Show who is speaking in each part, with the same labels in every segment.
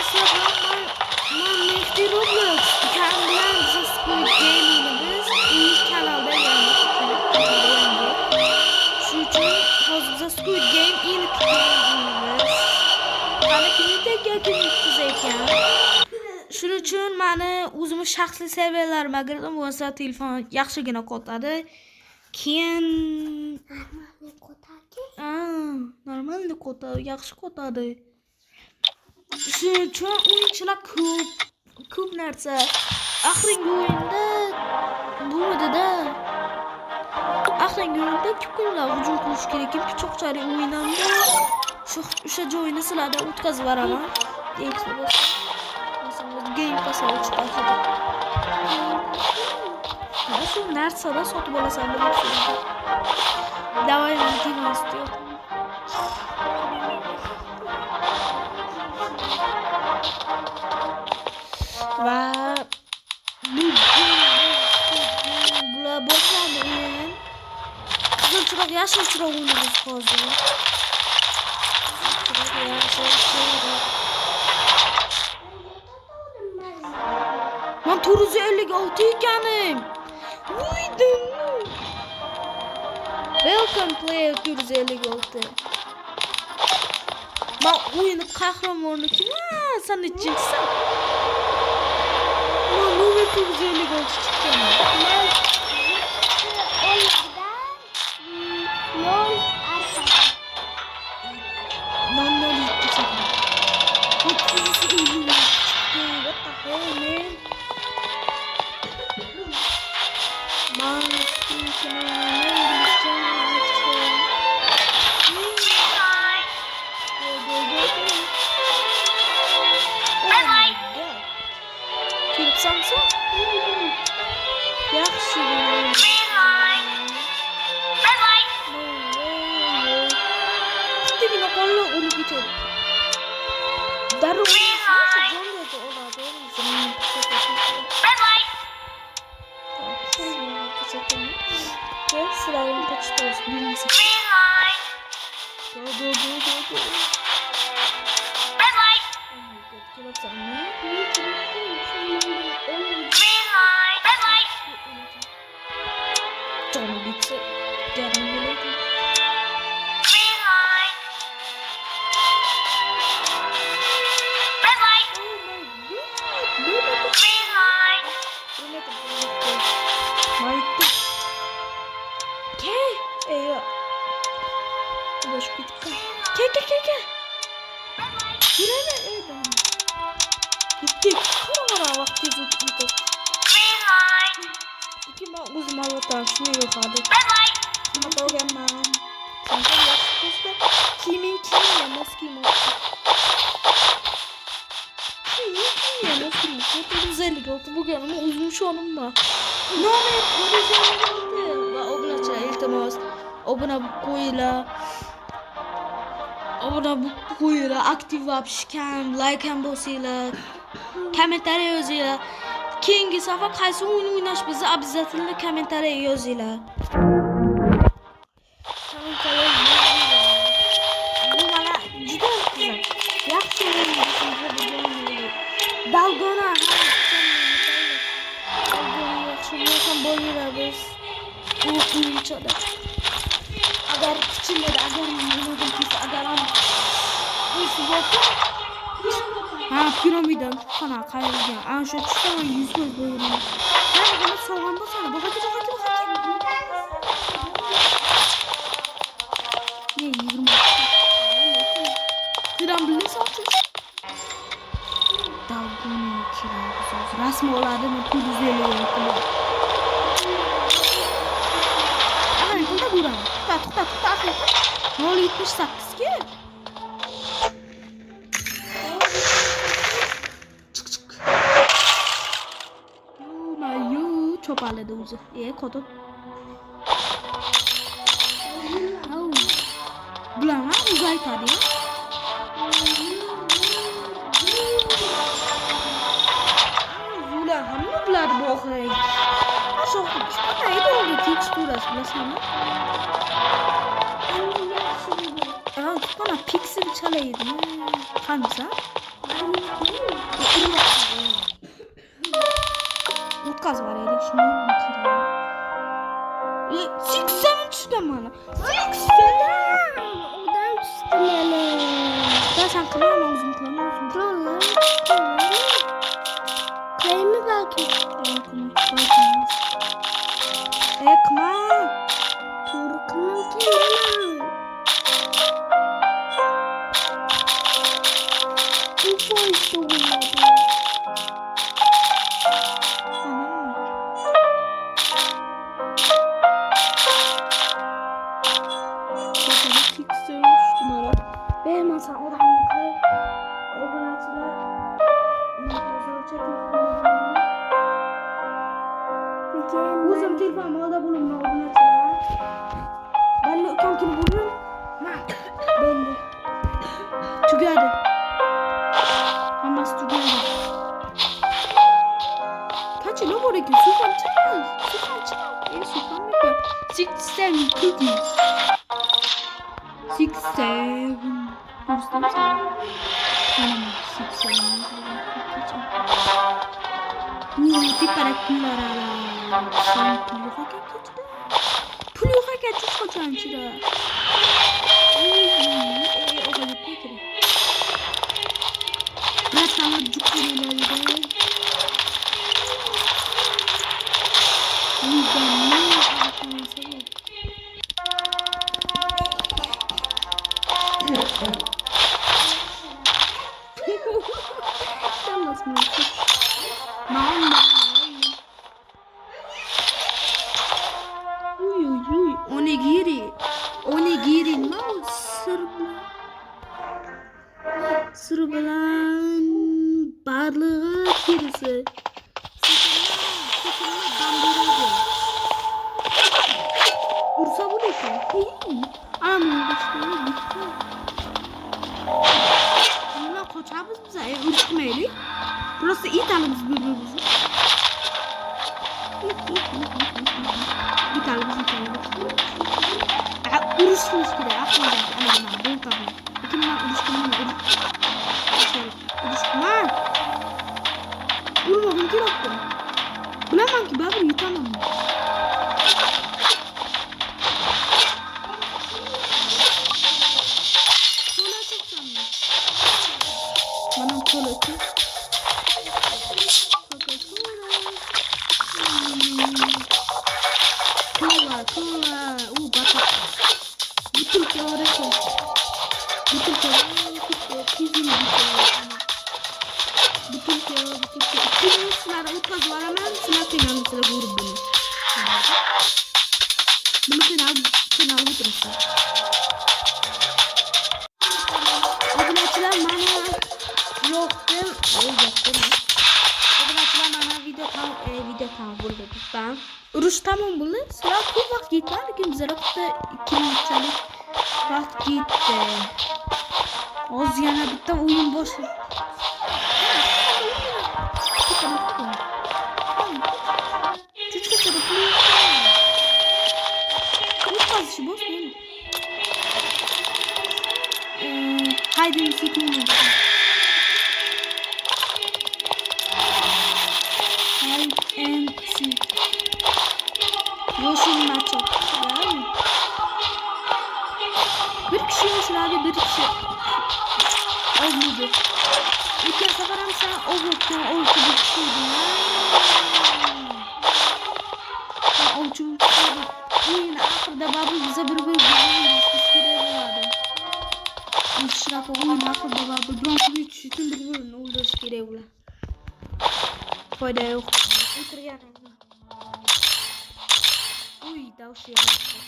Speaker 1: Aslan Mehdi Roblox kendinden bize Squid Game'ini biz ilk kanalda yayınladık. Şu için hazırda Squid Game ilk yayınlayız. Bana kimi tek yakın ekan. Shuning uchun meni o'zimning shaxsiy serverlarimga kirdim. Bo'lsa telefon yaxshigina qotadi. Keyin normalniy qotadi, yaxshi qotadi. Shuning uchun o'yinchilar ko'p narsa. Oxirgi o'yinda bo'lmadi-da. Oxirgi o'yinda kimlar hujum qilish kerak ekan, pichoqchali o'yinamda o'sha joyini sizlarga o'tkazib beraman. Game Pass'a çıkarttım. Nasıl nerede da sotub olasan da bilirsin. Давай мантина istiyor. Va bular boshlandi o'yin. Qizil chiroq, yashil chiroq o'ynaymiz hozir. Ben 456 ekanim. Uydim. Welcome player 456. Ben oyunu kahramanı kim? Sen ne çıksın? Ben numara 456 çıktım.
Speaker 2: Yol arkada.
Speaker 1: Ben de gittim. What the hell, man? Samsa yaxshi bittagina qoldi o'lib ketadi. Darrov Sırayla kaçtırıyoruz. Bilmesin. Go. Red light. Oh my god. Green light. Red light. Canım bitse. Yarın geleydim. Green light. Red light. Oh my god. Green light. Eyvah. Boş bitti. Gel. Yürüme. Gittik. Kamera vakti gitti. İki uzun alıtan şunu yapardı. Ama gelmem. Sanki yaşlıkta kimin yemez kim olsun. Kimin yemez kim olsun. 456 bugün ama uzun şu anım var. Ne oldu? Obuna çay iltimas. Obuna qo'yinglar, aktiv bo'lishgan, like ham bosinglar, kommentariy yozinglar. Keyingi safar qaysi o'yin o'ynash bizni обязательно kommentariy yozinglar. Bu mana juda qiziq. Yaxshi o'yin Dalgona yaxshi bo'lsa bo'linglar biz. Bu o'yinchoda. Agar kichikda agar piramidan qana qayerga ana shu tushdan 100 foiz bo'laman. Ben buni sog'an bo'lsam, boqadi. Ne 20. Kiram bilsam. Dalgona kiram. Rasmi oladimi? Pul izlayapti. Ana bunda bo'ram. To'xta. 0.78 ga. Cho'paladi o'zi. Qotib. Bularni uzaytadi. Bular hamma bular bo'g'ay. Sho'xi chiqmaydi o'zi teksturasi bilasizmi? Mana piksel chalaydi. Qancha? Lucas var ya. Şimdi bakalım. 80 çıktı bana. 80.
Speaker 2: Odan çıktım yani.
Speaker 1: Ben sen kılan olsun kılan olsun.
Speaker 2: Kılan. Klayımı belki.
Speaker 1: Bakın. Ekma.
Speaker 2: Korkmam ki yana. UFO işte bunlar. Benim masam o da mıydı? O gün açılar. Uzun telefon orada bulunma o gün açılar. Ben de kankini bulurum. Ben de. Together. Hamas together. Kaç yıl oraya gidiyor? Sultan çıkmaz. Sultan çıkmaz. Sultan mı yapıyor? 67 cookies. 67. Bursam sana. Tamam. 67. Ti para kullara. Sen puluha geçti. Puluha geçti kocan çıra. O kadar peki. Ben sana cukurilerden. Onigiri no sırbilan balığı kirisi. Sıkılma bandırıcı. Ursa bu ne ki? Ama başkanı bitti. Bununla koçabız bize ürkmeyelim. Burası iyi tanımız birbirimizi. Bir tanımız iyi tanımız. Uruşmuş bir de aklımda. Anam ben tabii. Kimden uruşkumdan uruşkumdan. Urmağım ki yoktu. Bilemem ki ben bunu yutamam. Kola çeksem mi? Bana kola çek. Kola. Batak. Bütün teori koy. Bütün teori kızım bütün teori. Bütün sınav utmaz var ama sınav finalı sıra vurup bunu. Bunu finalı bitirsin. O gün açılan bana yoktum. O gün açılan bana video tam burada tuttum. Uruş tamam bunu. Sıra bir vakit var ki bize rakıta 2 minutçalık vakit gitti. Az yana bitti oyun boş. Çocuk kadar bunu. Bu fazla boş değil. Haydi sikmini. Hide and seek. Yoşun maçı. Yani. Bir kişi olsun abi bir kişi. Olmadı. İlk kez seferim sen olmadı. Oldu bir kişiydi ya. Sen oldu bir kişiydi. Yine ahırda babı bize bir güzel iskire vardı. İşrafı oyun ahırda babı. Bronku bir çütün bir oldu iskire ula. Fayda yok. Otur yani. Uy, tavsiye ederim.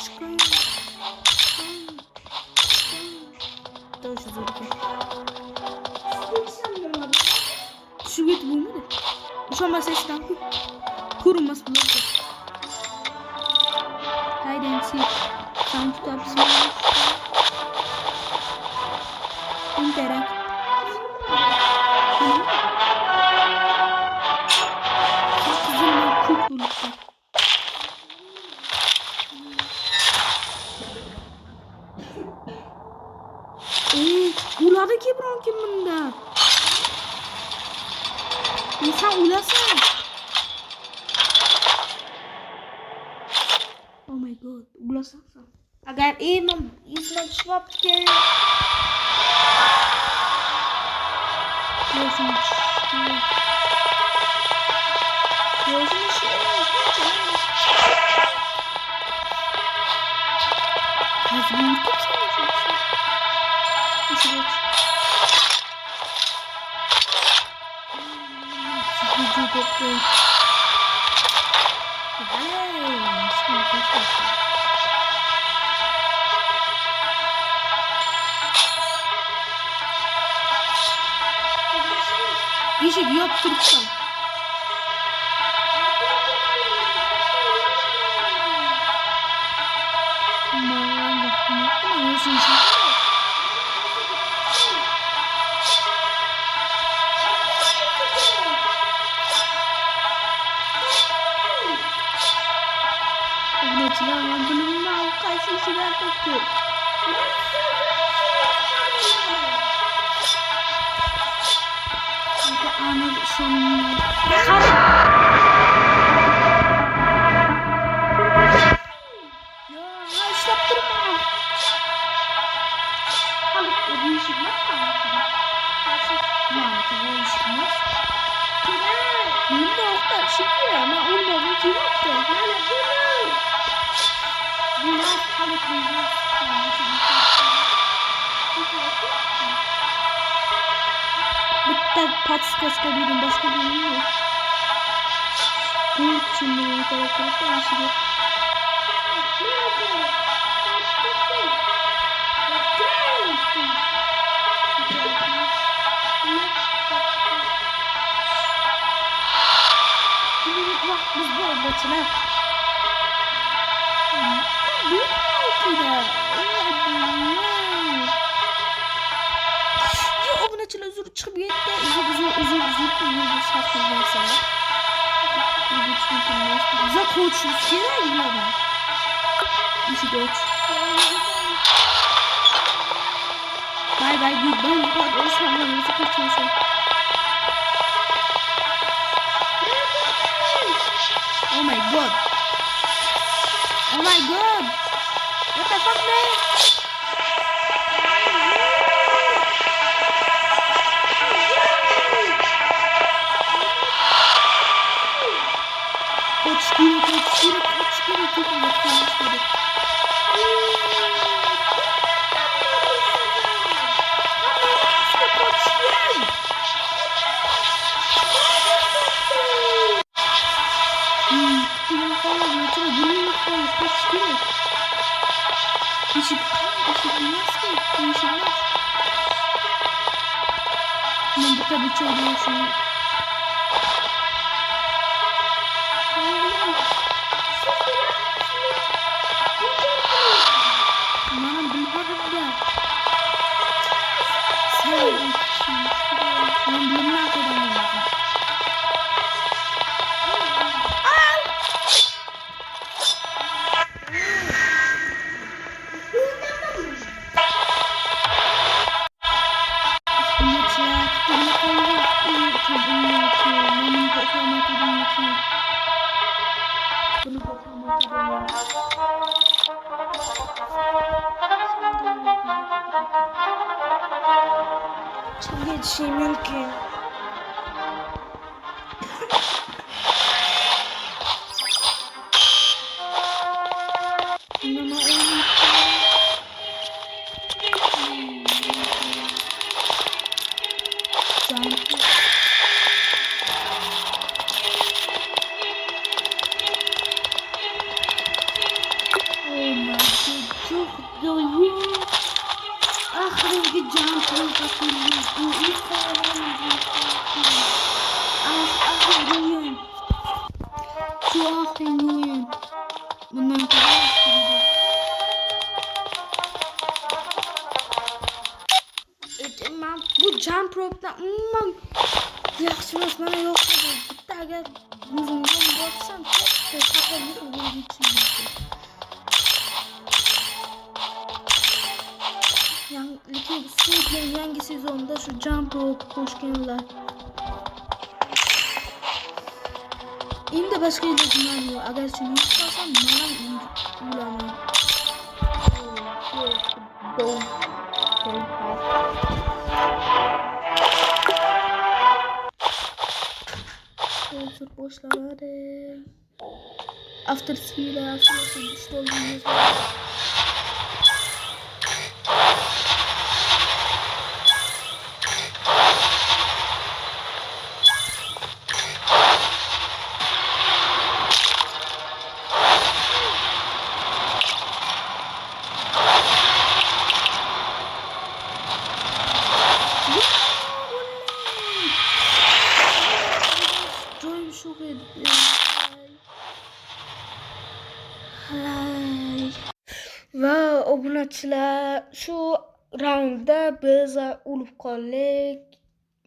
Speaker 2: Çıkın. Tavsiye ederim. Şu git bu mu? Şu an sesten kurulmaz bu. Haydi ensi. Sen tutar bizim. İnterek. Uladı ki bron kim bunda? İnsan ulasın. Oh my god, ulasın sen. Agar imam ismen şvapke. Gözüm çıkıyor. Gözüm çıkıyor. Hazmını tutsana şu. İşi geç. Sıkıcı doktor. Hey, şimdi kaçıyorsun. İşi yok Türkçe. Mağaran baktım yok mu? Yüzün çıkıyor. Öğretmen bunun kaç kişiler tutuyor. Çünkü anı sonunda. Ya stop durma. Kalıp da bir işim var mı? Maalesef o işim var. Benim de yoktu şimdi ama onun da ki yoktu. Yani bunlar kalıplı. Bitti patskaska birin başka birin yok. Bu şimdi interaktif de yaşıyor. Biz bu öğretmenler. Bu ne? Öğretmenler zor çıkıp yetti. Uzun şarkı mesela. Za koçuz kere mi lan? İşi koç. Bye bye goodbye. Bak o sanırım nasıl kaçıyorsun? Oh my god. Oh my god. What the fuck man? Kaç kere tutun bakıyoruz. Ben bu tabi çoğuluyorsun. Bana bilmiyorum ya. Sevdim. Ben bilmem kadar lazım. Çok yetişemiyorum ki. Bundan bu jump rope'da yaxshimas mana yo'qdi. Bitta agar yuzimdan borsam, hatto yurib lekin Squid Game yangi sezonda shu Jump Rope qo'shganlar. Endi boshqa ilojim yo'q. Agar shuni yutmasam, men ham o'laman. Hozir boshlanadi. After Sila ishlaymiz. Joyim şok edi. Va obunachilar, shu raundda biz o'lib qoldik.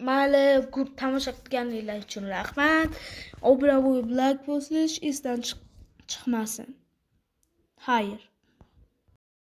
Speaker 2: Mayli, ko'p tomosha qilganinglar uchun rahmat. Obuna bo'lib like bosish esdan chiqmasin. Xayr.